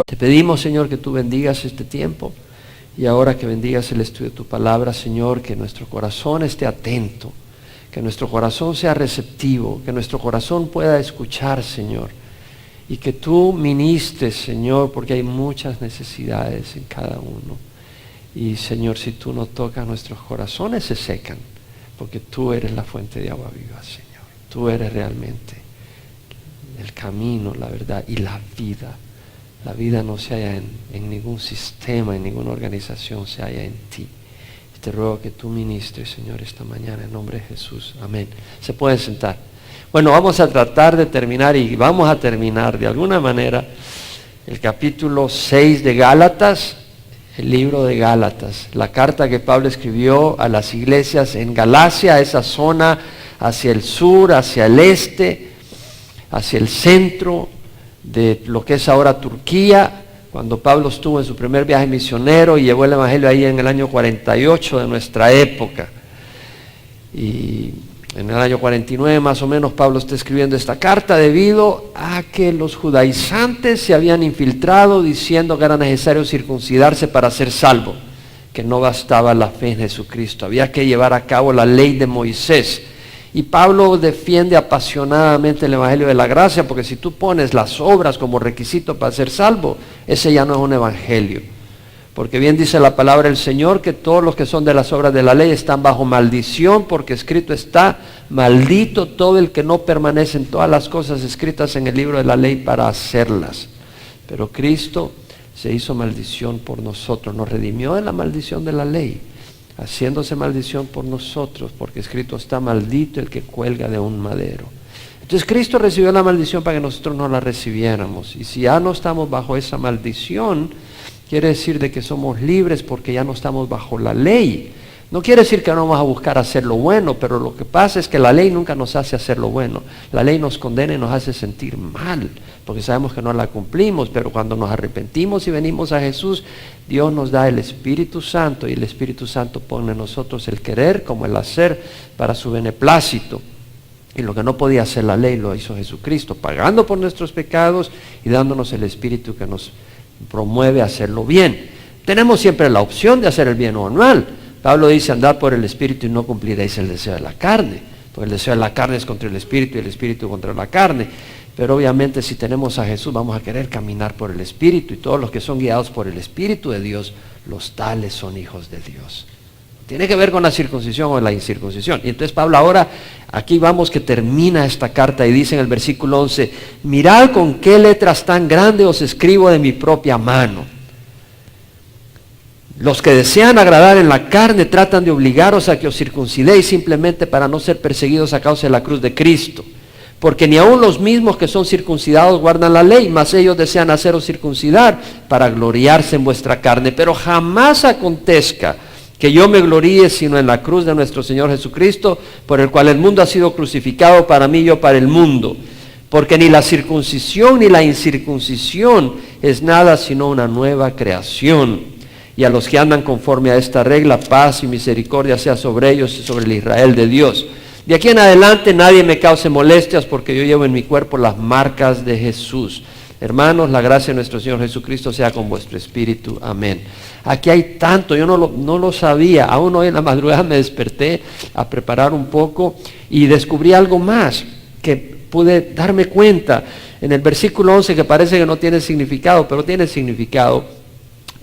Te pedimos, Señor, que tú bendigas este tiempo y ahora que bendigas el estudio de tu palabra, Señor, que nuestro corazón esté atento, que nuestro corazón sea receptivo, que nuestro corazón pueda escuchar, Señor, y que tú ministres, Señor, porque hay muchas necesidades en cada uno. Y, Señor, si tú no tocas, nuestros corazones se secan, porque tú eres la fuente de agua viva, Señor. Tú eres realmente el camino, la verdad y la vida. La vida no se halla en ningún sistema, en ninguna organización, se halla en ti. Te ruego que tú ministres, Señor, esta mañana en nombre de Jesús. Amén. Se pueden sentar. Bueno, vamos a tratar de terminar y vamos a terminar de alguna manera el capítulo 6 de Gálatas, el libro de Gálatas, la carta que Pablo escribió a las iglesias en Galacia, esa zona hacia el sur, hacia el este, hacia el centro de lo que es ahora Turquía, cuando Pablo estuvo en su primer viaje misionero y llevó el evangelio ahí en el año 48 de nuestra época. Y en el año 49 más o menos Pablo está escribiendo esta carta debido a que los judaizantes se habían infiltrado diciendo que era necesario circuncidarse para ser salvo, que no bastaba la fe en Jesucristo, había que llevar a cabo la ley de Moisés. Y Pablo defiende apasionadamente el evangelio de la gracia, porque si tú pones las obras como requisito para ser salvo, ese ya no es un evangelio. Porque bien dice la palabra del Señor que todos los que son de las obras de la ley están bajo maldición, porque escrito está: maldito todo el que no permanece en todas las cosas escritas en el libro de la ley para hacerlas. Pero Cristo se hizo maldición por nosotros, nos redimió de la maldición de la ley, haciéndose maldición por nosotros, porque escrito está: maldito el que cuelga de un madero. Entonces Cristo recibió la maldición para que nosotros no la recibiéramos. Y si ya no estamos bajo esa maldición, quiere decir de que somos libres porque ya no estamos bajo la ley. No quiere decir que no vamos a buscar hacer lo bueno, pero lo que pasa es que la ley nunca nos hace hacer lo bueno. La ley nos condena y nos hace sentir mal, porque sabemos que no la cumplimos, pero cuando nos arrepentimos y venimos a Jesús, Dios nos da el Espíritu Santo, y el Espíritu Santo pone en nosotros el querer como el hacer para su beneplácito. Y lo que no podía hacer la ley lo hizo Jesucristo, pagando por nuestros pecados y dándonos el Espíritu que nos promueve a hacerlo bien. Tenemos siempre la opción de hacer el bien o el mal. Pablo dice: andad por el Espíritu y no cumpliréis el deseo de la carne, porque el deseo de la carne es contra el Espíritu y el Espíritu contra la carne. Pero obviamente si tenemos a Jesús vamos a querer caminar por el Espíritu, y todos los que son guiados por el Espíritu de Dios, los tales son hijos de Dios. Tiene que ver con la circuncisión o la incircuncisión. Y entonces Pablo ahora, aquí vamos que termina esta carta y dice en el versículo 11: mirad con qué letras tan grandes os escribo de mi propia mano. Los que desean agradar en la carne tratan de obligaros a que os circuncidéis simplemente para no ser perseguidos a causa de la cruz de Cristo. Porque ni aun los mismos que son circuncidados guardan la ley, mas ellos desean haceros circuncidar para gloriarse en vuestra carne. Pero jamás acontezca que yo me gloríe sino en la cruz de nuestro Señor Jesucristo, por el cual el mundo ha sido crucificado para mí y yo para el mundo. Porque ni la circuncisión ni la incircuncisión es nada sino una nueva creación. Y a los que andan conforme a esta regla, paz y misericordia sea sobre ellos y sobre el Israel de Dios. De aquí en adelante nadie me cause molestias, porque yo llevo en mi cuerpo las marcas de Jesús. Hermanos, la gracia de nuestro Señor Jesucristo sea con vuestro espíritu. Amén. Aquí hay tanto, yo no lo sabía. Aún hoy en la madrugada me desperté a preparar un poco y descubrí algo más que pude darme cuenta. En el versículo 11, que parece que no tiene significado, pero tiene significado.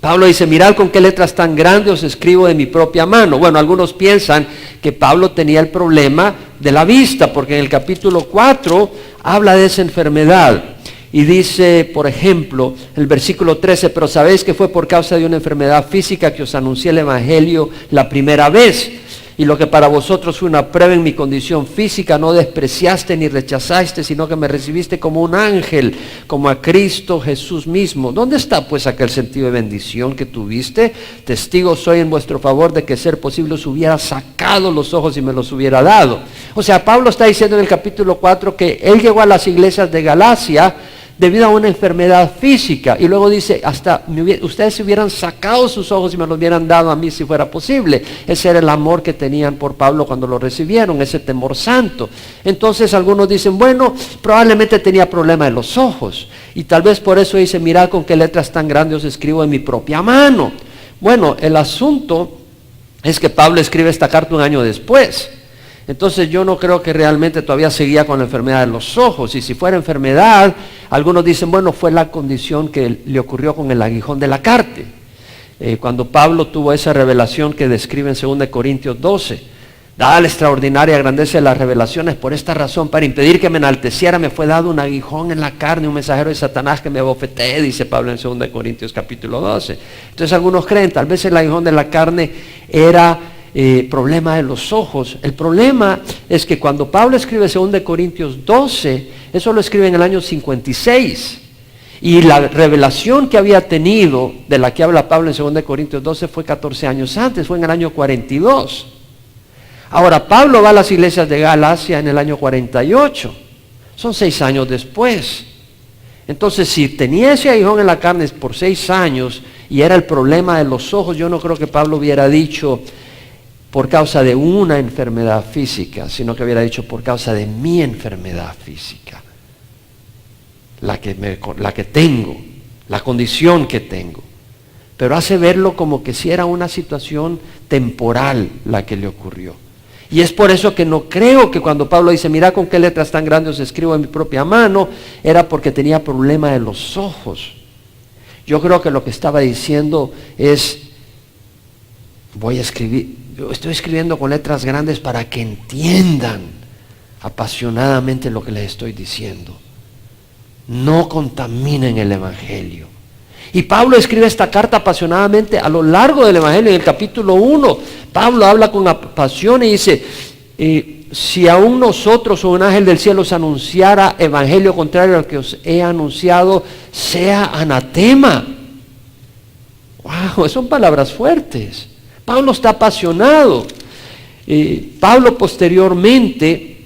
Pablo dice: mirad con qué letras tan grandes os escribo de mi propia mano. Bueno, algunos piensan que Pablo tenía el problema de la vista, porque en el capítulo 4 habla de esa enfermedad. Y dice, por ejemplo, el versículo 13: pero sabéis que fue por causa de una enfermedad física que os anuncié el evangelio la primera vez. Y lo que para vosotros fue una prueba en mi condición física, no despreciaste ni rechazaste, sino que me recibiste como un ángel, como a Cristo Jesús mismo. ¿Dónde está pues aquel sentido de bendición que tuviste? Testigo soy en vuestro favor de que, ser posible, os hubiera sacado los ojos y me los hubiera dado. O sea, Pablo está diciendo en el capítulo 4 que él llegó a las iglesias de Galacia debido a una enfermedad física. Y luego dice, ustedes se hubieran sacado sus ojos y me los hubieran dado a mí si fuera posible. Ese era el amor que tenían por Pablo cuando lo recibieron, ese temor santo. Entonces algunos dicen, bueno, probablemente tenía problema de los ojos. Y tal vez por eso dice, mirad con qué letras tan grandes os escribo en mi propia mano. Bueno, el asunto es que Pablo escribe esta carta un año después. Entonces yo no creo que realmente todavía seguía con la enfermedad de los ojos. Y si fuera enfermedad, algunos dicen, bueno, fue la condición que le ocurrió con el aguijón de la carta. Cuando Pablo tuvo esa revelación que describe en 2 Corintios 12, dada la extraordinaria grandeza de las revelaciones, por esta razón, para impedir que me enalteciera, me fue dado un aguijón en la carne, un mensajero de Satanás que me bofetee, dice Pablo en 2 Corintios capítulo 12. Entonces algunos creen, tal vez el aguijón de la carne era problema de los ojos. El problema es que cuando Pablo escribe 2 Corintios 12, eso lo escribe en el año 56. Y la revelación que había tenido, de la que habla Pablo en 2 Corintios 12, fue 14 años antes, fue en el año 42. Ahora, Pablo va a las iglesias de Galacia en el año 48. Son 6 años después. Entonces, si tenía ese aguijón en la carne por 6 años y era el problema de los ojos, yo no creo que Pablo hubiera dicho por causa de una enfermedad física, sino que hubiera dicho por causa de mi enfermedad física, la que tengo, la condición que tengo. Pero hace verlo como que si era una situación temporal la que le ocurrió. Y es por eso que no creo que cuando Pablo dice, mira con qué letras tan grandes os escribo en mi propia mano, era porque tenía problema de los ojos. Yo creo que lo que estaba diciendo es, estoy escribiendo con letras grandes para que entiendan apasionadamente lo que les estoy diciendo. No contaminen el Evangelio. Y Pablo escribe esta carta apasionadamente a lo largo del Evangelio. En el capítulo 1, Pablo habla con pasión y dice, si aún nosotros o un ángel del cielo os anunciara evangelio contrario al que os he anunciado, sea anatema. Wow, son palabras fuertes. Pablo está apasionado. Pablo posteriormente,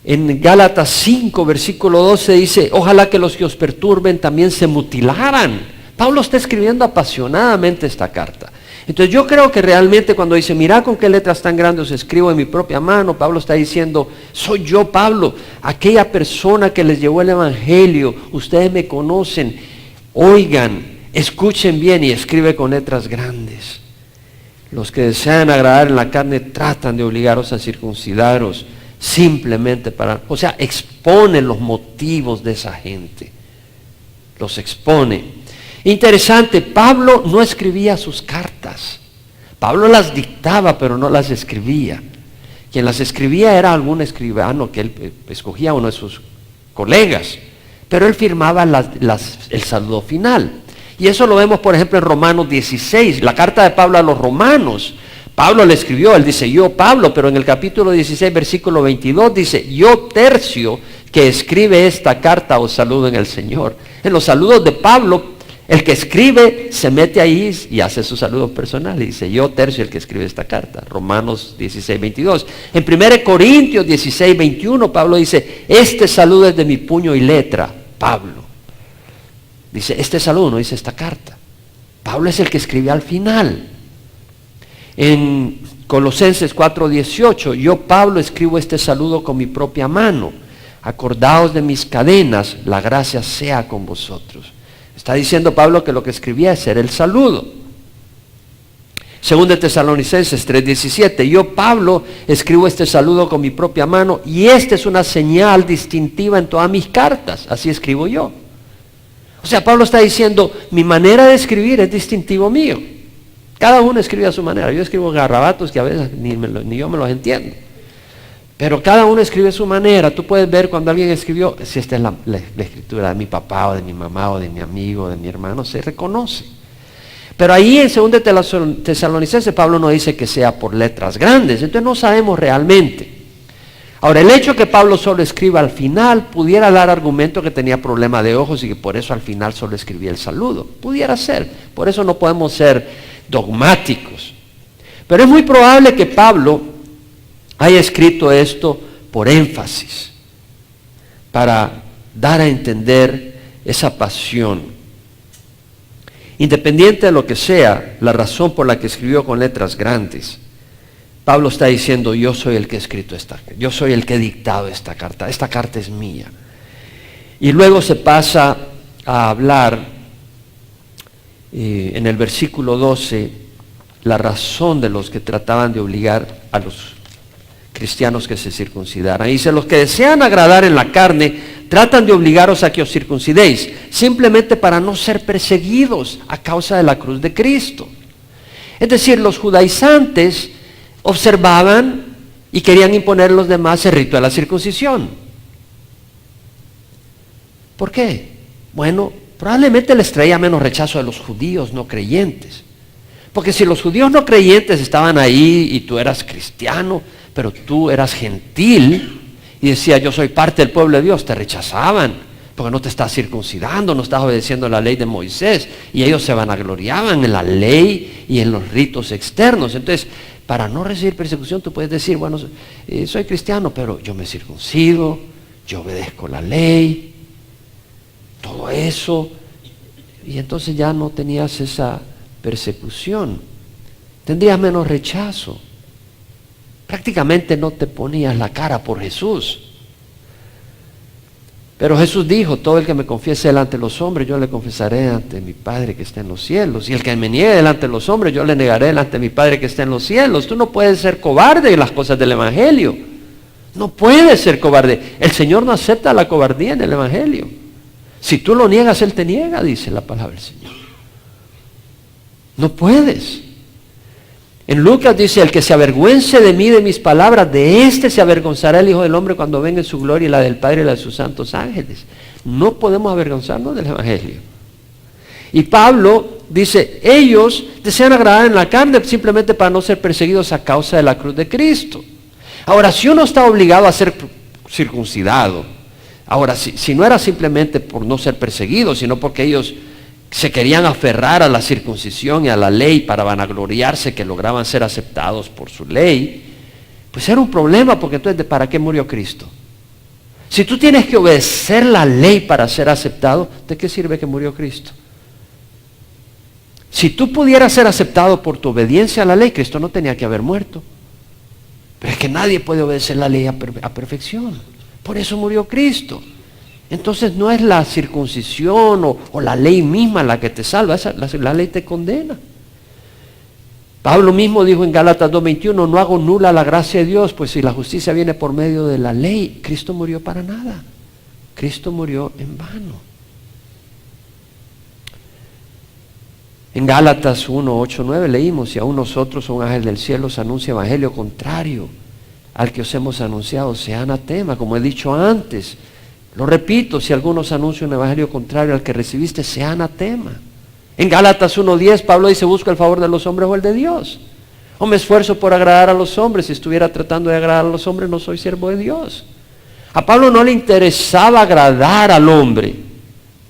en Gálatas 5, versículo 12 dice, ojalá que los que os perturben también se mutilaran. Pablo está escribiendo apasionadamente esta carta. Entonces yo creo que realmente cuando dice, mirad con qué letras tan grandes os escribo en mi propia mano, Pablo está diciendo, soy yo Pablo, aquella persona que les llevó el Evangelio, ustedes me conocen, oigan, escuchen bien, y escribe con letras grandes. Los que desean agradar en la carne tratan de obligaros a circuncidaros, simplemente expone los motivos de esa gente, los expone. Interesante, Pablo no escribía sus cartas, Pablo las dictaba pero no las escribía. Quien las escribía era algún escribano que él escogía, uno de sus colegas, pero él firmaba el saludo final. Y eso lo vemos por ejemplo en Romanos 16, la carta de Pablo a los romanos. Pablo le escribió, él dice, yo Pablo, pero en el capítulo 16, versículo 22 dice, yo Tercio, que escribe esta carta, os saludo en el Señor. En los saludos de Pablo, el que escribe se mete ahí y hace su saludo personal. Y dice, yo Tercio, el que escribe esta carta. Romanos 16, 22. En 1 Corintios 16, 21, Pablo dice, este saludo es de mi puño y letra, Pablo. Dice, este saludo, no dice esta carta. Pablo es el que escribe al final. En Colosenses 4:18, yo Pablo escribo este saludo con mi propia mano. Acordaos de mis cadenas, la gracia sea con vosotros. Está diciendo Pablo que lo que escribía es era el saludo. Según de Tesalonicenses 3:17, yo Pablo escribo este saludo con mi propia mano y esta es una señal distintiva en todas mis cartas, así escribo yo. O sea, Pablo está diciendo, mi manera de escribir es distintivo mío. Cada uno escribe a su manera. Yo escribo garrabatos que a veces ni yo me los entiendo. Pero cada uno escribe a su manera. Tú puedes ver cuando alguien escribió, si esta es la escritura de mi papá o de mi mamá o de mi amigo o de mi hermano, se reconoce. Pero ahí en 2 Tesalonicenses Pablo no dice que sea por letras grandes. Entonces no sabemos realmente. Ahora, el hecho que Pablo solo escriba al final pudiera dar argumento que tenía problema de ojos y que por eso al final solo escribía el saludo. Pudiera ser. Por eso no podemos ser dogmáticos. Pero es muy probable que Pablo haya escrito esto por énfasis, para dar a entender esa pasión. Independiente de lo que sea la razón por la que escribió con letras grandes, Pablo está diciendo, yo soy el que he escrito yo soy el que he dictado esta carta es mía. Y luego se pasa a hablar en el versículo 12, la razón de los que trataban de obligar a los cristianos que se circuncidaran. Y dice, los que desean agradar en la carne, tratan de obligaros a que os circuncidéis, simplemente para no ser perseguidos a causa de la cruz de Cristo. Es decir, los judaizantes observaban y querían imponer a los demás el rito de la circuncisión. ¿Por qué? Bueno, probablemente les traía menos rechazo de los judíos no creyentes. Porque si los judíos no creyentes estaban ahí y tú eras cristiano, pero tú eras gentil y decías, yo soy parte del pueblo de Dios, te rechazaban, porque no te estás circuncidando, no estás obedeciendo la ley de Moisés, y ellos se vanagloriaban en la ley y en los ritos externos. Entonces, para no recibir persecución, tú puedes decir, bueno, soy cristiano, pero yo me circuncido, yo obedezco la ley, todo eso, y entonces ya no tenías esa persecución, tendrías menos rechazo. Prácticamente no te ponías la cara por Jesús. Pero Jesús dijo, todo el que me confiese delante de los hombres, yo le confesaré ante mi Padre que está en los cielos. Y el que me niegue delante de los hombres, yo le negaré delante de mi Padre que está en los cielos. Tú no puedes ser cobarde en las cosas del Evangelio. No puedes ser cobarde. El Señor no acepta la cobardía en el Evangelio. Si tú lo niegas, Él te niega, dice la palabra del Señor. No puedes. En Lucas dice, el que se avergüence de mí, de mis palabras, de este se avergonzará el Hijo del Hombre cuando venga en su gloria y la del Padre y la de sus santos ángeles. No podemos avergonzarnos del Evangelio. Y Pablo dice, ellos desean agradar en la carne simplemente para no ser perseguidos a causa de la cruz de Cristo. Ahora, si uno está obligado a ser circuncidado, ahora, si no era simplemente por no ser perseguido, sino porque ellos se querían aferrar a la circuncisión y a la ley para vanagloriarse que lograban ser aceptados por su ley, pues era un problema, porque entonces ¿para qué murió Cristo? Si tú tienes que obedecer la ley para ser aceptado, ¿de qué sirve que murió Cristo? Si tú pudieras ser aceptado por tu obediencia a la ley, Cristo no tenía que haber muerto. Pero es que nadie puede obedecer la ley a perfección. Por eso murió Cristo. Entonces no es la circuncisión o la ley misma la que te salva, la ley te condena. Pablo mismo dijo en Gálatas 2:21, no hago nula la gracia de Dios, pues si la justicia viene por medio de la ley, Cristo murió para nada. Cristo murió en vano. En Gálatas 1:8-9 leímos, y aún nosotros, un ángel del cielo, os anuncia evangelio contrario al que os hemos anunciado, sea anatema, como he dicho antes. Lo repito, si algunos anuncian un evangelio contrario al que recibiste, sea anatema. En Gálatas 1:10 Pablo dice, busco el favor de los hombres o el de Dios. O me esfuerzo por agradar a los hombres. Si estuviera tratando de agradar a los hombres, no soy siervo de Dios. A Pablo no le interesaba agradar al hombre.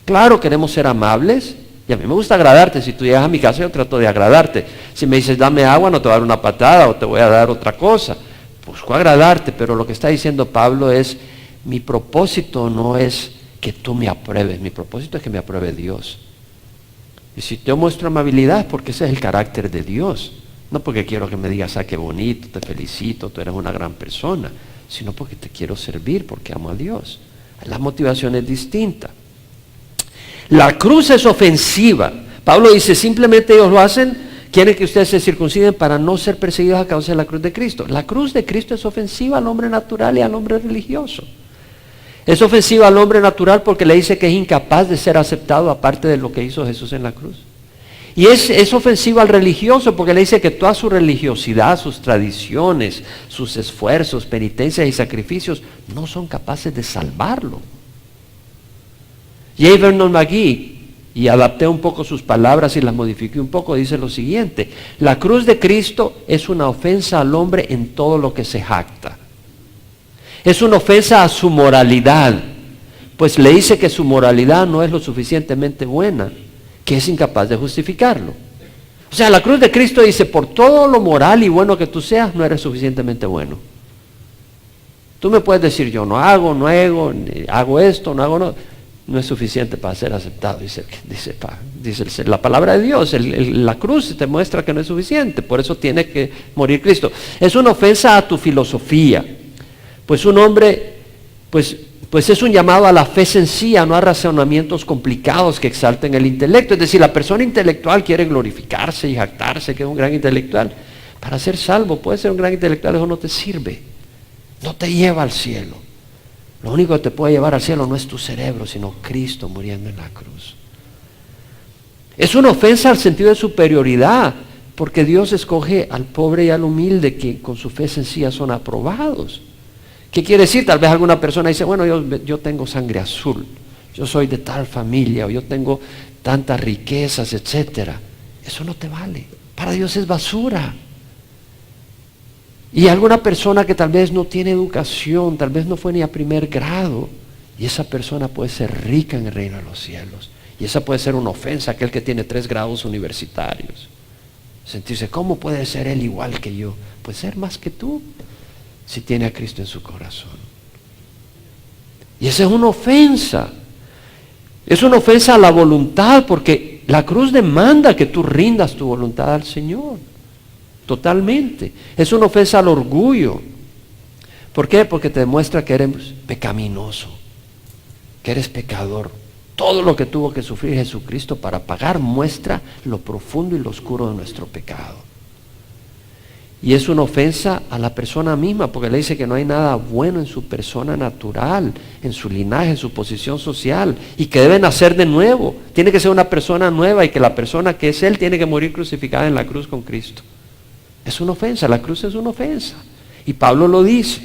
Claro, queremos ser amables. Y a mí me gusta agradarte. Si tú llegas a mi casa, yo trato de agradarte. Si me dices, dame agua, no te voy a dar una patada o te voy a dar otra cosa. Busco agradarte, pero lo que está diciendo Pablo es, mi propósito no es que tú me apruebes, mi propósito es que me apruebe Dios. Y si te muestro amabilidad es porque ese es el carácter de Dios. No porque quiero que me digas, qué bonito, te felicito, tú eres una gran persona, sino porque te quiero servir, porque amo a Dios. La motivación es distinta. La cruz es ofensiva. Pablo dice, simplemente ellos lo hacen, quieren que ustedes se circunciden para no ser perseguidos a causa de la cruz de Cristo. La cruz de Cristo es ofensiva al hombre natural y al hombre religioso. Es ofensiva al hombre natural porque le dice que es incapaz de ser aceptado aparte de lo que hizo Jesús en la cruz. Y es ofensiva al religioso porque le dice que toda su religiosidad, sus tradiciones, sus esfuerzos, penitencias y sacrificios no son capaces de salvarlo. J. Vernon McGee, y adapté un poco sus palabras y las modifiqué un poco, dice lo siguiente: la cruz de Cristo es una ofensa al hombre en todo lo que se jacta. Es una ofensa a su moralidad, pues le dice que su moralidad no es lo suficientemente buena, que es incapaz de justificarlo. O sea, la cruz de Cristo dice, por todo lo moral y bueno que tú seas, no eres suficientemente bueno. Tú me puedes decir, yo no hago, hago esto, no hago, no es suficiente para ser aceptado, dice la palabra de Dios. La cruz te muestra que no es suficiente, por eso tiene que morir Cristo. Es una ofensa a tu filosofía, pues un hombre, pues es un llamado a la fe sencilla, no a razonamientos complicados que exalten el intelecto. Es decir, la persona intelectual quiere glorificarse y jactarse que es un gran intelectual. Para ser salvo, puedes ser un gran intelectual, eso no te sirve, no te lleva al cielo. Lo único que te puede llevar al cielo no es tu cerebro, sino Cristo muriendo en la cruz. Es una ofensa al sentido de superioridad, porque Dios escoge al pobre y al humilde que con su fe sencilla son aprobados. ¿Qué quiere decir? Tal vez alguna persona dice, bueno, yo tengo sangre azul, yo soy de tal familia, o yo tengo tantas riquezas, etcétera. Eso no te vale. Para Dios es basura. Y alguna persona que tal vez no tiene educación, tal vez no fue ni a primer grado, y esa persona puede ser rica en el reino de los cielos. Y esa puede ser una ofensa a aquel que tiene 3 grados universitarios. Sentirse, ¿cómo puede ser él igual que yo? Puede ser más que tú, si tiene a Cristo en su corazón. Y esa es una ofensa. Es una ofensa a la voluntad, porque la cruz demanda que tú rindas tu voluntad al Señor. Totalmente. Es una ofensa al orgullo. ¿Por qué? Porque te demuestra que eres pecaminoso, que eres pecador. Todo lo que tuvo que sufrir Jesucristo para pagar muestra lo profundo y lo oscuro de nuestro pecado. Y es una ofensa a la persona misma, porque le dice que no hay nada bueno en su persona natural, en su linaje, en su posición social, y que debe nacer de nuevo. Tiene que ser una persona nueva, y que la persona que es él tiene que morir crucificada en la cruz con Cristo. Es una ofensa, la cruz es una ofensa. Y Pablo lo dice,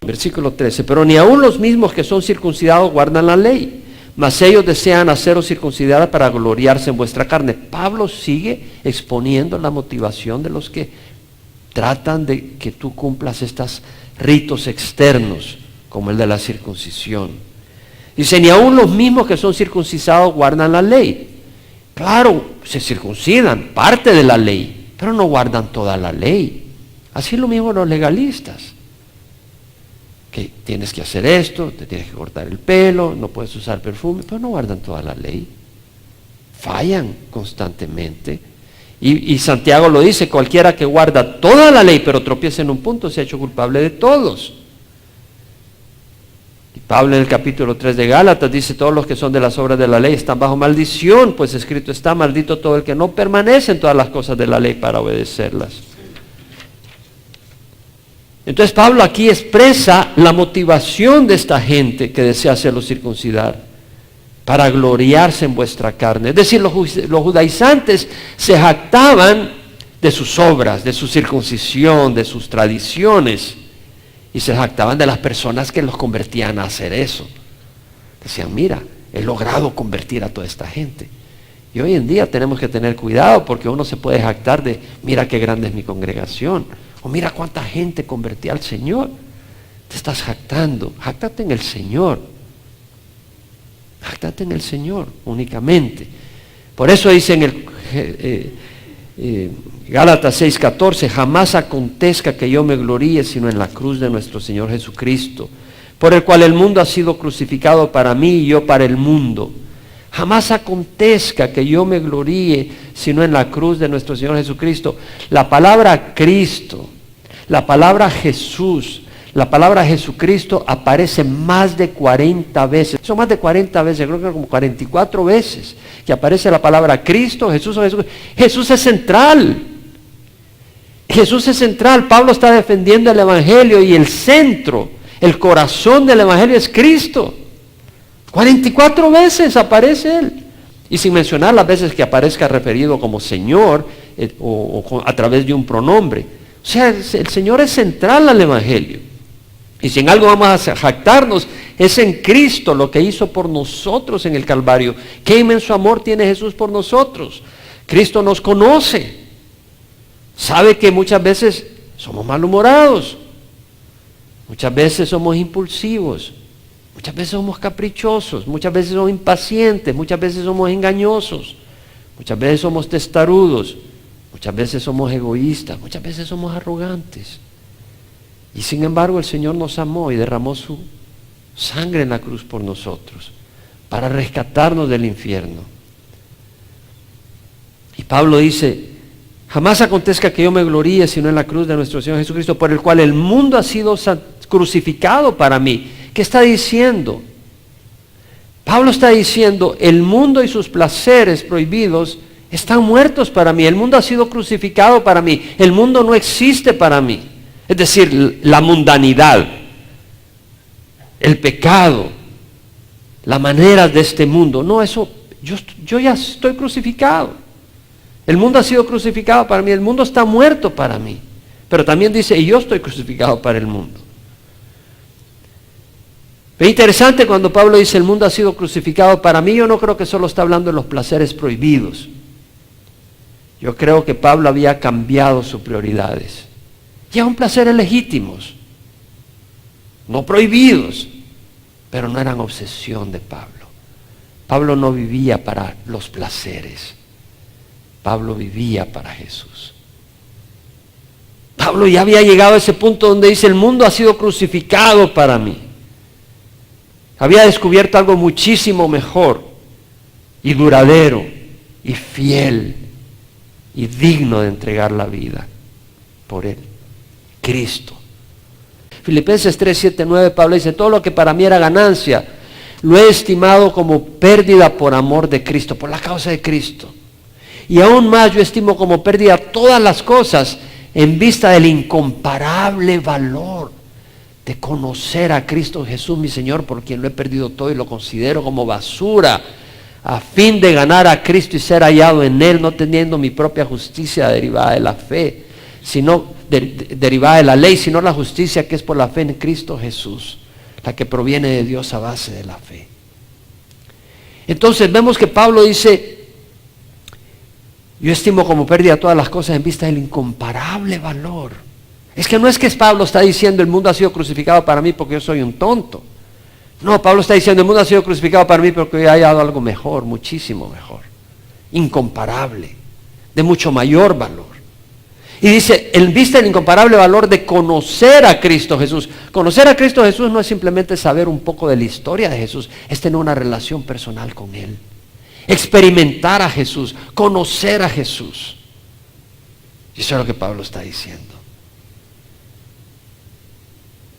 versículo 13, pero ni aun los mismos que son circuncidados guardan la ley, mas ellos desean haceros circuncidar para gloriarse en vuestra carne. Pablo sigue exponiendo la motivación de los que tratan de que tú cumplas estos ritos externos, como el de la circuncisión. Dice, ni aun los mismos que son circuncidados guardan la ley. Claro, se circuncidan, parte de la ley, pero no guardan toda la ley. Así es lo mismo los legalistas, que tienes que hacer esto, te tienes que cortar el pelo, no puedes usar perfume, pero no guardan toda la ley. Fallan constantemente. Y Santiago lo dice, cualquiera que guarda toda la ley, pero tropieza en un punto, se ha hecho culpable de todos. Y Pablo en el capítulo 3 de Gálatas dice, todos los que son de las obras de la ley están bajo maldición, pues escrito está, maldito todo el que no permanece en todas las cosas de la ley para obedecerlas. Entonces Pablo aquí expresa la motivación de esta gente que desea hacerlo circuncidar, para gloriarse en vuestra carne. Es decir, los judaizantes se jactaban de sus obras, de su circuncisión, de sus tradiciones, y se jactaban de las personas que los convertían a hacer eso. Decían, mira, he logrado convertir a toda esta gente. Y hoy en día tenemos que tener cuidado, porque uno se puede jactar de, mira qué grande es mi congregación, o mira cuánta gente convertí al Señor. Te estás jactando, jáctate en el Señor. Jáctate en el Señor únicamente. Por eso dice en el Gálatas 6:14, jamás acontezca que yo me gloríe sino en la cruz de nuestro Señor Jesucristo, por el cual el mundo ha sido crucificado para mí y yo para el mundo. Jamás acontezca que yo me gloríe sino en la cruz de nuestro Señor Jesucristo. La palabra Cristo, la palabra Jesús, la palabra Jesucristo aparece más de 40 veces. Son más de 40 veces, creo que como 44 veces que aparece la palabra Cristo, Jesús o Jesús. Jesús es central. Jesús es central. Pablo está defendiendo el Evangelio y el centro, el corazón del Evangelio es Cristo. 44 veces aparece Él. Y sin mencionar las veces que aparezca referido como Señor o a través de un pronombre. O sea, el Señor es central al Evangelio. Y si en algo vamos a jactarnos, es en Cristo, lo que hizo por nosotros en el Calvario. Qué inmenso amor tiene Jesús por nosotros. Cristo nos conoce. Sabe que muchas veces somos malhumorados. Muchas veces somos impulsivos. Muchas veces somos caprichosos. Muchas veces somos impacientes. Muchas veces somos engañosos. Muchas veces somos testarudos. Muchas veces somos egoístas. Muchas veces somos arrogantes. Y sin embargo el Señor nos amó y derramó su sangre en la cruz por nosotros, para rescatarnos del infierno. Y Pablo dice, jamás acontezca que yo me gloríe sino en la cruz de nuestro Señor Jesucristo, por el cual el mundo ha sido crucificado para mí. ¿Qué está diciendo? Pablo está diciendo, el mundo y sus placeres prohibidos están muertos para mí. El mundo ha sido crucificado para mí. El mundo no existe para mí. Es decir, la mundanidad, el pecado, la manera de este mundo. No, eso, yo ya estoy crucificado. El mundo ha sido crucificado para mí. El mundo está muerto para mí. Pero también dice, y yo estoy crucificado para el mundo. Es interesante cuando Pablo dice, el mundo ha sido crucificado para mí. Yo no creo que solo está hablando de los placeres prohibidos. Yo creo que Pablo había cambiado sus prioridades. Ya son placeres legítimos, no prohibidos, pero no eran obsesión de Pablo. Pablo no vivía para los placeres. Pablo vivía para Jesús. Pablo ya había llegado a ese punto donde dice, el mundo ha sido crucificado para mí. Había descubierto algo muchísimo mejor y duradero y fiel y digno de entregar la vida por él. Cristo. Filipenses 3, 7, 9, Pablo dice, todo lo que para mí era ganancia, lo he estimado como pérdida por amor de Cristo, por la causa de Cristo. Y aún más yo estimo como pérdida todas las cosas en vista del incomparable valor de conocer a Cristo Jesús, mi Señor, por quien lo he perdido todo y lo considero como basura, a fin de ganar a Cristo y ser hallado en Él, no teniendo mi propia justicia derivada de la fe, sino derivada de la ley, sino la justicia que es por la fe en Cristo Jesús, la que proviene de Dios a base de la fe. Entonces vemos que Pablo dice, yo estimo como pérdida todas las cosas en vista del incomparable valor. Es que no es que Pablo está diciendo el mundo ha sido crucificado para mí porque yo soy un tonto. No, Pablo está diciendo el mundo ha sido crucificado para mí porque yo he hallado algo mejor, muchísimo mejor, incomparable, de mucho mayor valor. Y dice, en vista del incomparable valor de conocer a Cristo Jesús. Conocer a Cristo Jesús no es simplemente saber un poco de la historia de Jesús, es tener una relación personal con Él. Experimentar a Jesús, conocer a Jesús. Y eso es lo que Pablo está diciendo.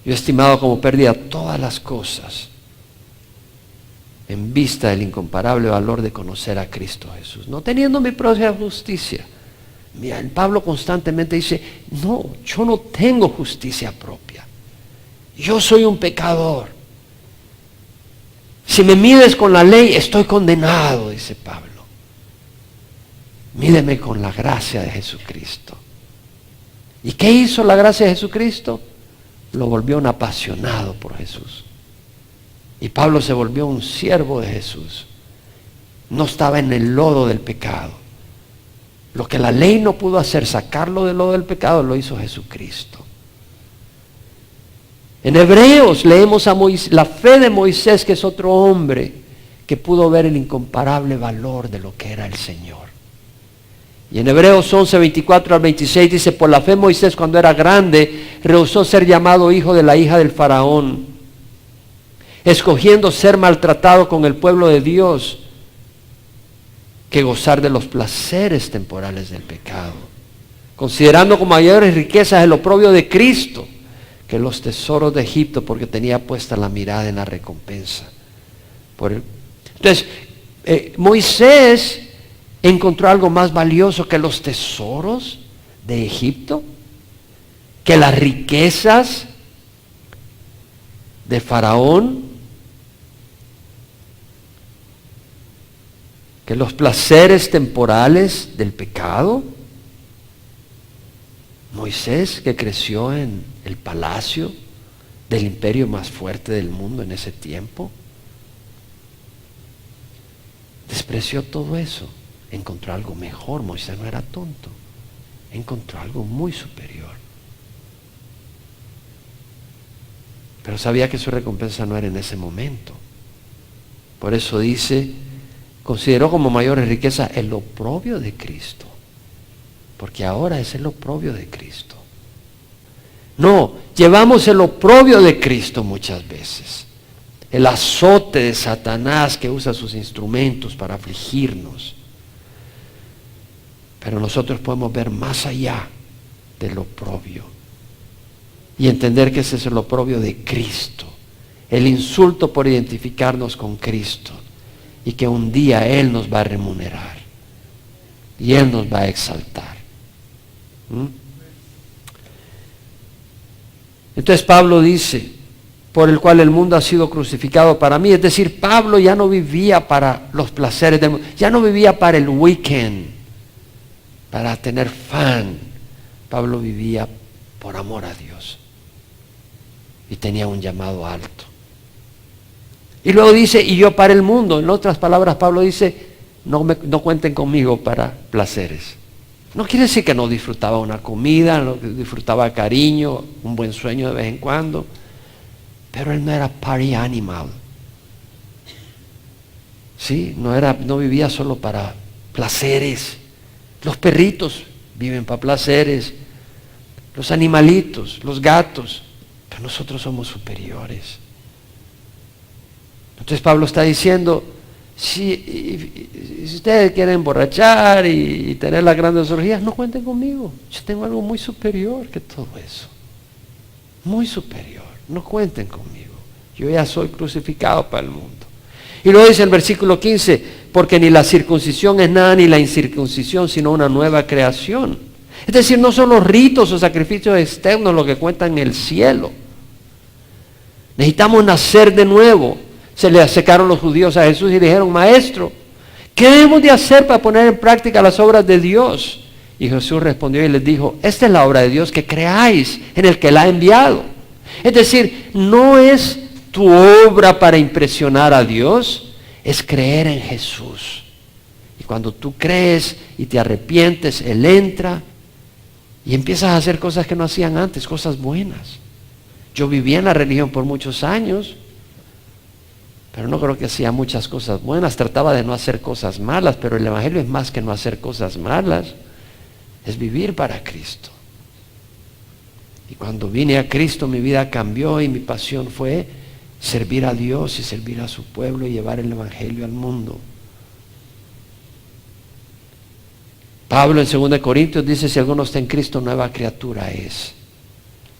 Yo he estimado como pérdida todas las cosas en vista del incomparable valor de conocer a Cristo Jesús, no teniendo mi propia justicia. Mira, el Pablo constantemente dice, no, yo no tengo justicia propia. Yo soy un pecador. Si me mides con la ley, estoy condenado, dice Pablo. Mídeme con la gracia de Jesucristo. ¿Y qué hizo la gracia de Jesucristo? Lo volvió un apasionado por Jesús. Y Pablo se volvió un siervo de Jesús. No estaba en el lodo del pecado. Lo que la ley no pudo hacer, sacarlo del lodo del pecado, lo hizo Jesucristo. En Hebreos leemos a la fe de Moisés, que es otro hombre que pudo ver el incomparable valor de lo que era el Señor. Y en Hebreos 11, 24 al 26 dice, por la fe Moisés cuando era grande rehusó ser llamado hijo de la hija del faraón, escogiendo ser maltratado con el pueblo de Dios que gozar de los placeres temporales del pecado, considerando como mayores riquezas el oprobio de Cristo que los tesoros de Egipto, porque tenía puesta la mirada en la recompensa. Entonces, Moisés encontró algo más valioso que los tesoros de Egipto, que las riquezas de Faraón, que los placeres temporales del pecado. Moisés, que creció en el palacio del imperio más fuerte del mundo en ese tiempo, despreció todo eso, encontró algo mejor. Moisés no era tonto, encontró algo muy superior, pero sabía que su recompensa no era en ese momento. Por eso dice, consideró como mayores riquezas el oprobio de Cristo, porque ahora es el oprobio de Cristo. No, llevamos el oprobio de Cristo muchas veces. El azote de Satanás que usa sus instrumentos para afligirnos. Pero nosotros podemos ver más allá del oprobio y entender que ese es el oprobio de Cristo, el insulto por identificarnos con Cristo, y que un día Él nos va a remunerar y Él nos va a exaltar. Entonces Pablo dice, por el cual el mundo ha sido crucificado para mí. Es decir, Pablo ya no vivía para los placeres del mundo, ya no vivía para el weekend, para tener fan. Pablo vivía por amor a Dios y tenía un llamado alto. Y luego dice, y yo para el mundo. En otras palabras, Pablo dice, no cuenten conmigo para placeres. No quiere decir que no disfrutaba una comida, no disfrutaba cariño, un buen sueño de vez en cuando, pero él no era party animal. ¿Sí? No vivía solo para placeres. Los perritos viven para placeres, los animalitos, los gatos, pero nosotros somos superiores. Entonces Pablo está diciendo, si ustedes quieren emborrachar y tener las grandes orgías, no cuenten conmigo. Yo tengo algo muy superior que todo eso. Muy superior. No cuenten conmigo. Yo ya soy crucificado para el mundo. Y luego dice el versículo 15, porque ni la circuncisión es nada ni la incircuncisión, sino una nueva creación. Es decir, no son los ritos o sacrificios externos lo que cuentan en el cielo. Necesitamos nacer de nuevo. Se le acercaron los judíos a Jesús y dijeron, Maestro, ¿qué debemos de hacer para poner en práctica las obras de Dios? Y Jesús respondió y les dijo, esta es la obra de Dios, que creáis en el que la ha enviado. Es decir, no es tu obra para impresionar a Dios, es creer en Jesús. Y cuando tú crees y te arrepientes, Él entra y empiezas a hacer cosas que no hacían antes, cosas buenas. Yo vivía en la religión por muchos años, pero no creo que hacía muchas cosas buenas. Trataba de no hacer cosas malas, pero el Evangelio es más que no hacer cosas malas, es vivir para Cristo. Y cuando vine a Cristo, mi vida cambió y mi pasión fue servir a Dios y servir a su pueblo y llevar el Evangelio al mundo. Pablo en 2 Corintios dice, si alguno está en Cristo, nueva criatura es.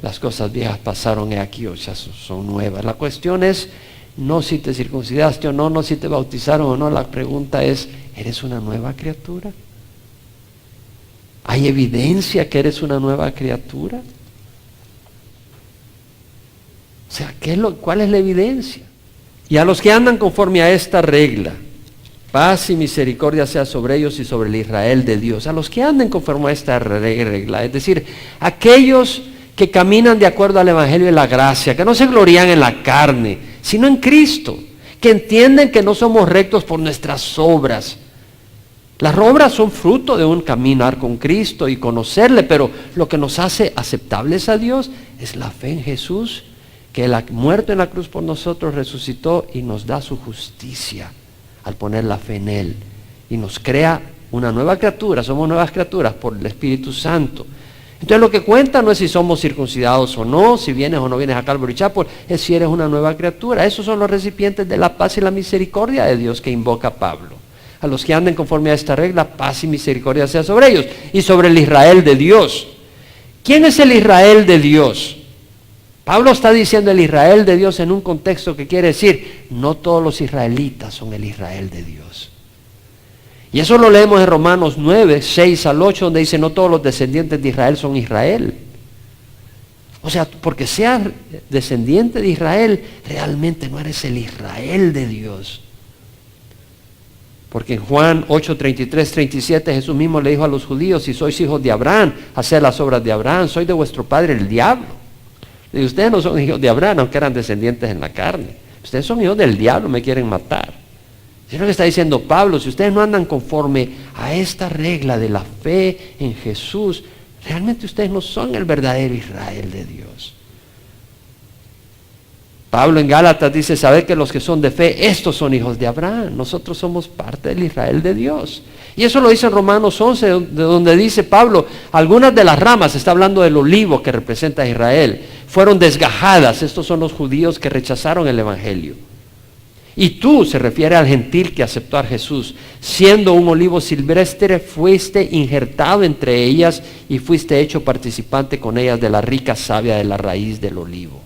Las cosas viejas pasaron, y aquí o ya son nuevas. La cuestión es no si te circuncidaste o no, no si te bautizaron o no. La pregunta es, ¿eres una nueva criatura? ¿Hay evidencia que eres una nueva criatura? O sea, ¿cuál es la evidencia? Y a los que andan conforme a esta regla, paz y misericordia sea sobre ellos y sobre el Israel de Dios. A los que anden conforme a esta regla, es decir, aquellos que caminan de acuerdo al Evangelio de la gracia, que no se glorían en la carne, sino en Cristo, que entienden que no somos rectos por nuestras obras. Las obras son fruto de un caminar con Cristo y conocerle, pero lo que nos hace aceptables a Dios es la fe en Jesús, que Él ha muerto en la cruz por nosotros, resucitó y nos da su justicia al poner la fe en Él. Y nos crea una nueva criatura, somos nuevas criaturas por el Espíritu Santo. Entonces lo que cuenta no es si somos circuncidados o no, si vienes o no vienes a Calvary Chapel, es si eres una nueva criatura. Esos son los recipientes de la paz y la misericordia de Dios que invoca Pablo. A los que anden conforme a esta regla, paz y misericordia sea sobre ellos y sobre el Israel de Dios. ¿Quién es el Israel de Dios? Pablo está diciendo el Israel de Dios en un contexto que quiere decir, no todos los israelitas son el Israel de Dios. Y eso lo leemos en Romanos 9, 6 al 8, donde dice, no todos los descendientes de Israel son Israel. O sea, porque seas descendiente de Israel, realmente no eres el Israel de Dios. Porque en Juan 8, 33, 37, Jesús mismo le dijo a los judíos, si sois hijos de Abraham, haced las obras de Abraham, soy de vuestro padre el diablo. Y ustedes no son hijos de Abraham, aunque eran descendientes en la carne. Ustedes son hijos del diablo, me quieren matar. Es lo que está diciendo Pablo. Si ustedes no andan conforme a esta regla de la fe en Jesús, realmente ustedes no son el verdadero Israel de Dios. Pablo en Gálatas dice, sabed que los que son de fe, estos son hijos de Abraham. Nosotros somos parte del Israel de Dios. Y eso lo dice en Romanos 11, de donde dice Pablo, algunas de las ramas, está hablando del olivo que representa a Israel, fueron desgajadas. Estos son los judíos que rechazaron el evangelio. Y tú, se refiere al gentil que aceptó a Jesús, siendo un olivo silvestre, fuiste injertado entre ellas y fuiste hecho participante con ellas de la rica savia de la raíz del olivo.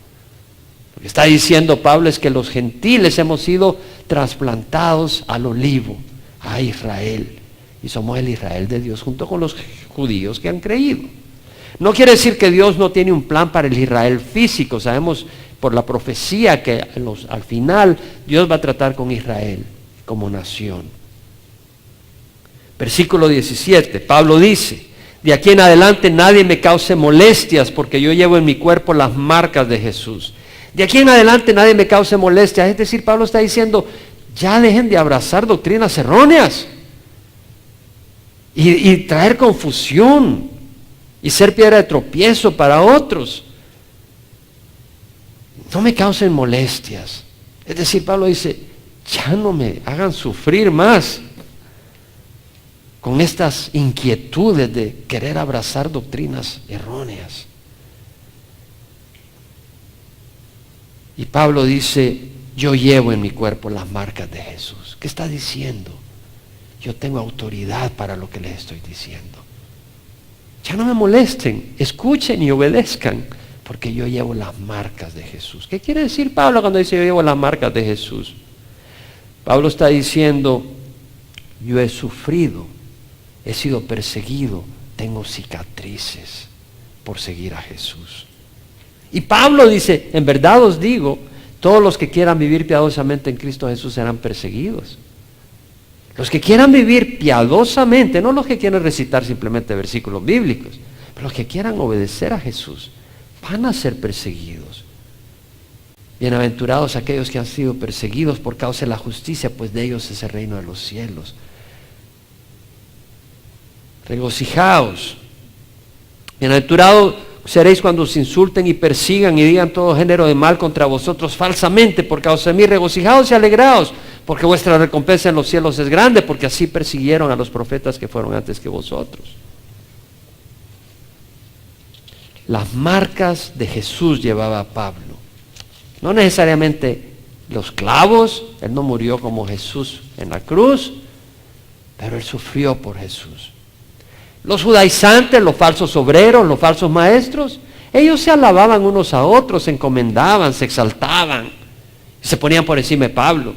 Lo que está diciendo Pablo es que los gentiles hemos sido trasplantados al olivo, a Israel. Y somos el Israel de Dios junto con los judíos que han creído. No quiere decir que Dios no tiene un plan para el Israel físico. Sabemos por la profecía que al final Dios va a tratar con Israel como nación. Versículo 17, Pablo dice, de aquí en adelante nadie me cause molestias porque yo llevo en mi cuerpo las marcas de Jesús. De aquí en adelante nadie me cause molestias. Es decir, Pablo está diciendo, ya dejen de abrazar doctrinas erróneas y traer confusión y ser piedra de tropiezo para otros. No me causen molestias. Es decir, Pablo dice, ya no me hagan sufrir más con estas inquietudes de querer abrazar doctrinas erróneas. Y Pablo dice, yo llevo en mi cuerpo las marcas de Jesús. ¿Qué está diciendo? Yo tengo autoridad para lo que les estoy diciendo. Ya no me molesten, escuchen y obedezcan, porque yo llevo las marcas de Jesús. ¿Qué quiere decir Pablo cuando dice yo llevo las marcas de Jesús? Pablo está diciendo, yo he sufrido, he sido perseguido, tengo cicatrices por seguir a Jesús. Y Pablo dice, en verdad os digo, todos los que quieran vivir piadosamente en Cristo Jesús serán perseguidos. Los que quieran vivir piadosamente, no los que quieran recitar simplemente versículos bíblicos, pero los que quieran obedecer a Jesús, van a ser perseguidos. Bienaventurados aquellos que han sido perseguidos por causa de la justicia, pues de ellos es el reino de los cielos. Regocijaos. Bienaventurados seréis cuando os insulten y persigan y digan todo género de mal contra vosotros falsamente por causa de mí. Regocijaos y alegraos, porque vuestra recompensa en los cielos es grande, porque así persiguieron a los profetas que fueron antes que vosotros. Las marcas de Jesús llevaba Pablo. No necesariamente los clavos, él no murió como Jesús en la cruz, pero él sufrió por Jesús. Los judaizantes, los falsos obreros, los falsos maestros, ellos se alababan unos a otros, se encomendaban, se exaltaban, se ponían por encima de Pablo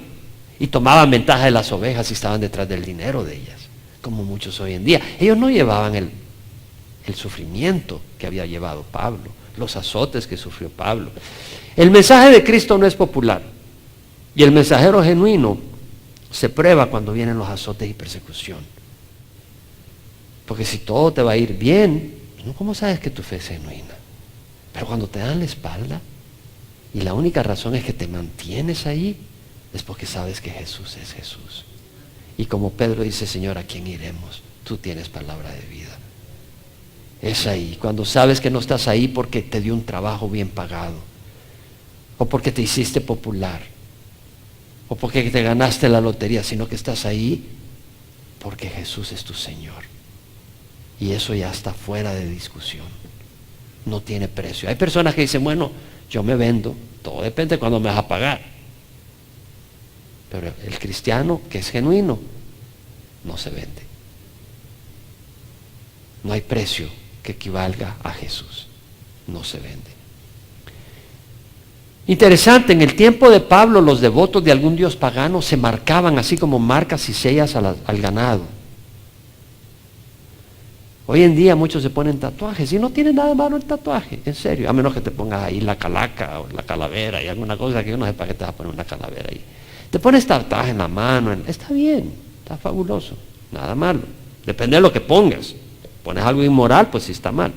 y tomaban ventaja de las ovejas y estaban detrás del dinero de ellas, como muchos hoy en día. Ellos no llevaban el sufrimiento que había llevado Pablo, los azotes que sufrió Pablo. El mensaje de Cristo no es popular y el mensajero genuino se prueba cuando vienen los azotes y persecución. Porque si todo te va a ir bien, ¿cómo sabes que tu fe es genuina? Pero cuando te dan la espalda y la única razón es que te mantienes ahí, es porque sabes que Jesús es Jesús. Y como Pedro dice, Señor, ¿a quién iremos? Tú tienes palabra de vida. Es ahí, cuando sabes que no estás ahí porque te dio un trabajo bien pagado, o porque te hiciste popular, o porque te ganaste la lotería, sino que estás ahí porque Jesús es tu Señor. Y eso ya está fuera de discusión. No tiene precio. Hay personas que dicen, bueno, yo me vendo, todo depende de cuándo me vas a pagar. Pero el cristiano que es genuino no se vende. No hay precio que equivalga a Jesús. No se vende. Interesante, en el tiempo de Pablo los devotos de algún dios pagano se marcaban así como marcas y sellas al ganado. Hoy en día muchos se ponen tatuajes y no tiene nada malo el tatuaje, en serio, a menos que te pongas ahí la calaca o la calavera y alguna cosa que yo no sé para qué te vas a poner una calavera ahí. Te pones tatuaje en la mano, está bien, está fabuloso, nada malo. Depende de lo que pongas. Pones algo inmoral, pues sí está mal.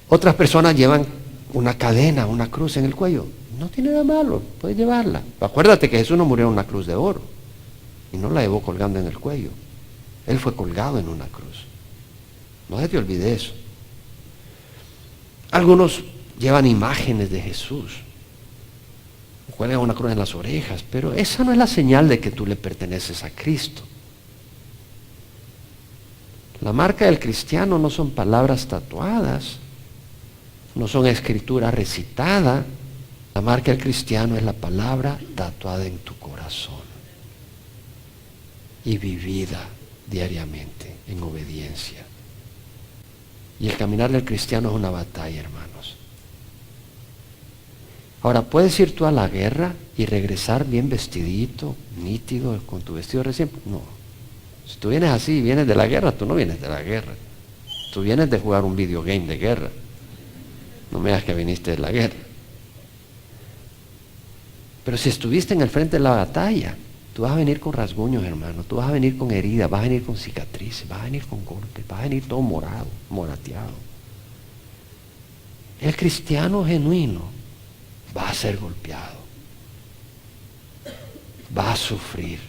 Otras personas llevan una cadena, una cruz en el cuello. No tiene nada malo, puedes llevarla. Acuérdate que Jesús no murió en una cruz de oro y no la llevó colgando en el cuello. Él fue colgado en una cruz. No se te olvide eso. Algunos llevan imágenes de Jesús. cuelgan una cruz en las orejas, pero esa no es la señal de que tú le perteneces a Cristo. La marca del cristiano no son palabras tatuadas, no son escritura recitada. La marca del cristiano es la palabra tatuada en tu corazón y vivida diariamente en obediencia. Y el caminar del cristiano es una batalla, hermanos. Ahora, ¿puedes ir tú a la guerra y regresar bien vestidito, nítido, con tu vestido recién? No. Si tú vienes así, vienes de la guerra, tú no vienes de la guerra. Tú vienes de jugar un video game de guerra. No me digas que viniste de la guerra. Pero si estuviste en el frente de la batalla, tú vas a venir con rasguños, hermano. Tú vas a venir con heridas, vas a venir con cicatrices, vas a venir con golpes, vas a venir todo morado, morateado. El cristiano genuino va a ser golpeado, va a sufrir.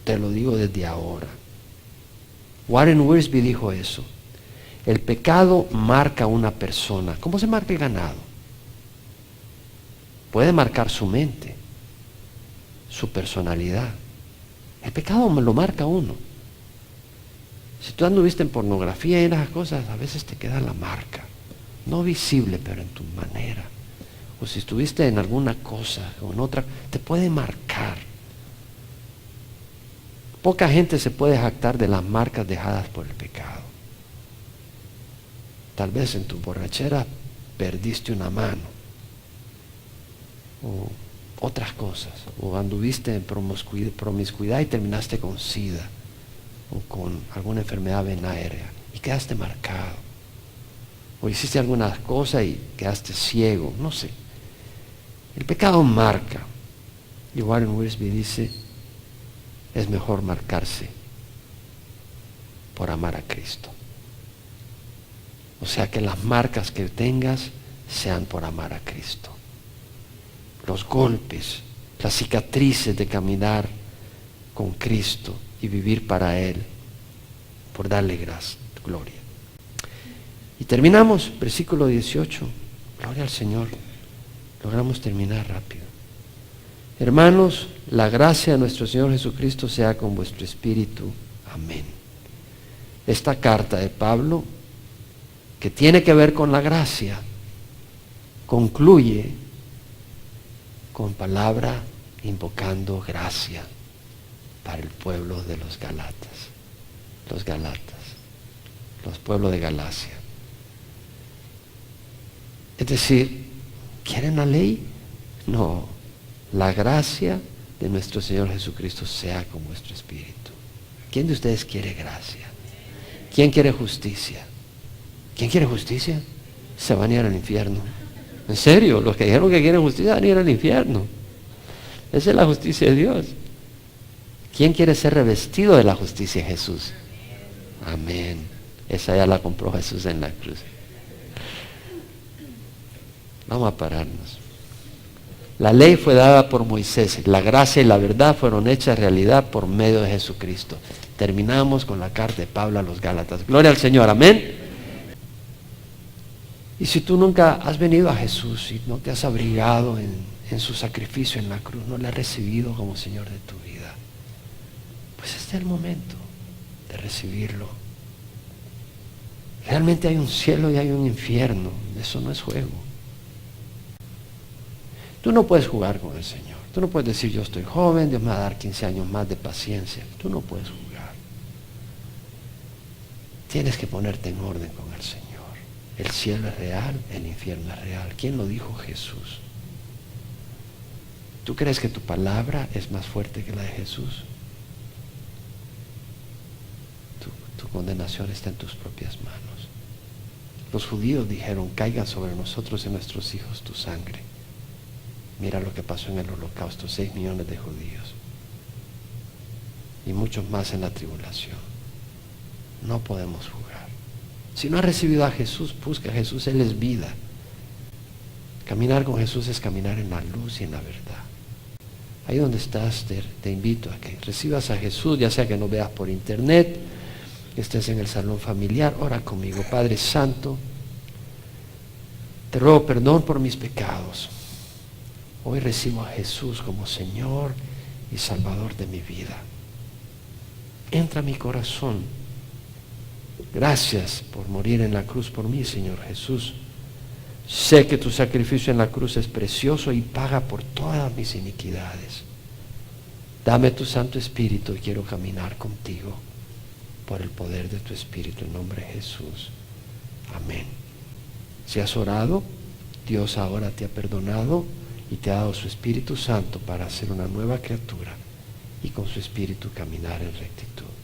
Te lo digo desde ahora. Warren Wiersbe dijo eso. El pecado marca a una persona. ¿Cómo se marca el ganado? Puede marcar su mente, su personalidad. El pecado lo marca a uno. Si tú anduviste en pornografía y en esas cosas, a veces te queda la marca. No visible, pero en tu manera. O si estuviste en alguna cosa o en otra, te puede marcar. Poca gente se puede jactar de las marcas dejadas por el pecado. Tal vez en tu borrachera perdiste una mano, o otras cosas, o anduviste en promiscuidad y terminaste con SIDA, o con alguna enfermedad venérea, y quedaste marcado. O hiciste alguna cosa y quedaste ciego, no sé. El pecado marca. Y Warren Wiersbe dice, es mejor marcarse por amar a Cristo. O sea, que las marcas que tengas sean por amar a Cristo. Los golpes, las cicatrices de caminar con Cristo y vivir para Él, por darle gracia, gloria. Y terminamos, versículo 18. Gloria al Señor. Logramos terminar rápido. Hermanos, la gracia de nuestro Señor Jesucristo sea con vuestro espíritu. Amén. Esta carta de Pablo, que tiene que ver con la gracia, concluye con palabra invocando gracia para el pueblo de los Gálatas. Los pueblos de Galacia. Es decir, ¿quieren la ley? No. La gracia de nuestro Señor Jesucristo sea con vuestro espíritu. ¿Quién de ustedes quiere gracia? ¿Quién quiere justicia? ¿Quién quiere justicia? Se van a ir al infierno. En serio, los que dijeron que quieren justicia van a ir al infierno. Esa es la justicia de Dios. ¿Quién quiere ser revestido de la justicia de Jesús? Amén. Esa ya la compró Jesús en la cruz. Vamos a pararnos. La ley fue dada por Moisés. La gracia y la verdad fueron hechas realidad por medio de Jesucristo. Terminamos con la carta de Pablo a los Gálatas. Gloria al Señor. Amén. Y si tú nunca has venido a Jesús y no te has abrigado en su sacrificio en la cruz, no le has recibido como Señor de tu vida, pues este es el momento de recibirlo. Realmente hay un cielo y hay un infierno. Eso no es juego. Tú no puedes jugar con el Señor. Tú no puedes decir, yo estoy joven, Dios me va a dar 15 años más de paciencia. Tú no puedes jugar. Tienes que ponerte en orden con el Señor. El cielo es real, el infierno es real. ¿Quién lo dijo? Jesús. ¿Tú crees que tu palabra es más fuerte que la de Jesús? Tu condenación está en tus propias manos. Los judíos dijeron, caiga sobre nosotros y nuestros hijos tu sangre. Mira lo que pasó en el holocausto, 6 millones de judíos. Y muchos más en la tribulación. No podemos jugar. Si no has recibido a Jesús, busca a Jesús, Él es vida. Caminar con Jesús es caminar en la luz y en la verdad. Ahí donde estás, te invito a que recibas a Jesús, ya sea que nos veas por internet, que estés en el salón familiar. Ora conmigo. Padre Santo, te ruego perdón por mis pecados. Hoy recibo a Jesús como Señor y Salvador de mi vida. Entra a mi corazón. Gracias por morir en la cruz por mí, Señor Jesús. Sé que tu sacrificio en la cruz es precioso y paga por todas mis iniquidades. Dame tu Santo Espíritu y quiero caminar contigo por el poder de tu Espíritu en nombre de Jesús. Amén. Si has orado, Dios ahora te ha perdonado y te ha dado su Espíritu Santo para ser una nueva criatura y con su Espíritu caminar en rectitud.